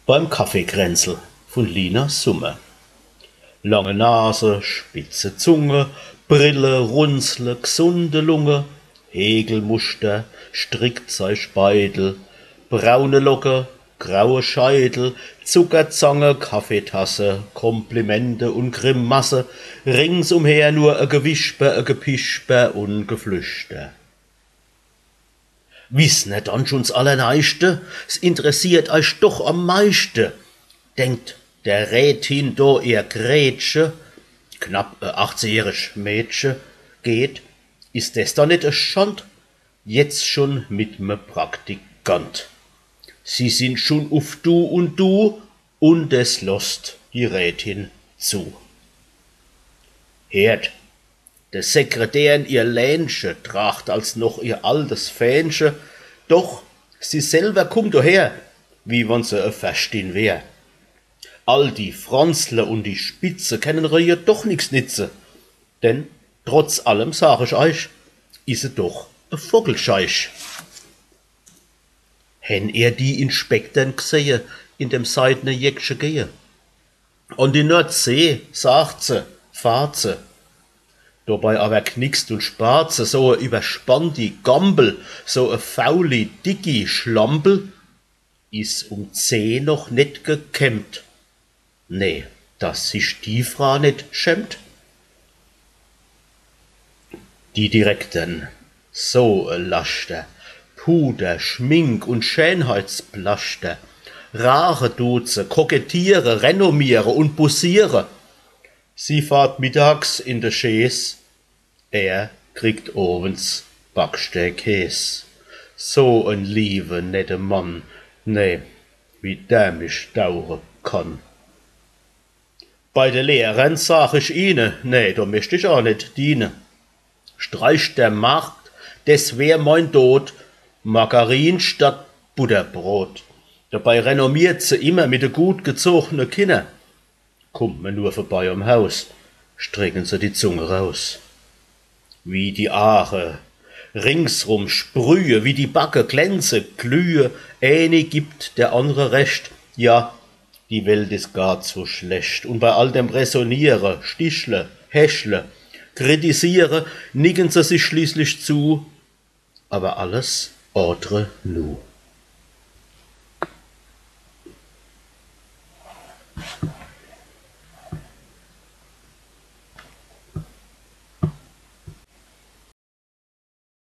Beim Kaffeekränzel von Lina Summe. Lange Nase, spitze Zunge, Brille, Runzle, gesunde Lunge, Häkelmuster, strickt sei Speidel, braune Locke, graue Scheitel, Zuckerzange, Kaffeetasse, Komplimente und Grimasse, ringsumher nur a Gewisper, a Gepisper und Geflüster. Wiss net an schon's Allerneiste, es interessiert euch doch am meiste, denkt der Rätin do ihr Grätsche, knapp 18-jährig Mädchen, geht, ist des da net a Schand, jetzt schon mit me Praktikant. Sie sind schon auf du und es lost die Rätin zu. Hört, der Sekretär in ihr Lähnchen tracht als noch ihr altes Fähnchen, doch sie selber kommt daher, wie wenn sie a Verstin wär. All die Franzle und die Spitze kennen ihr doch nix nitze, denn trotz allem sag ich euch, is sie doch a Vogelscheich. Hen er die Inspektern gsehe, in dem seidne Jäcksche gehe? Und die Nordsee, sagt sie, fahrt sie. Dabei aber knickst und spart sie so a überspannti Gampel, so a fauli, dicki Schlampel, is 10 noch net gekämmt. Nee, dass sich die Frau net schämt. Die Direkten, so a Laster, Puder, Schmink und Schönheitsplaster, Rache duze, kokettiere, renommiere und bussiere. Sie fahrt mittags in de Chaise, er kriegt abends Backsteinkäs. So ein liebe, nette Mann, nee, wie der mich dauern kann. Bei de Lehrern sag ich ihnen, nee, da möcht ich auch nicht dienen. Streicht der Markt, des wär mein Tod, Margarin statt Butterbrot. Dabei renommiert sie immer mit de gut gezogene Kinder. Kommt man nur vorbei am Haus, strecken sie die Zunge raus. Wie die Aare ringsrum sprühe, wie die Backe glänze, glühe, eine gibt der andere recht, ja, die Welt ist gar zu schlecht. Und bei all dem Räsoniere, Stichle, Häschle, Kritisiere, nicken sie sich schließlich zu, aber alles ordre nu.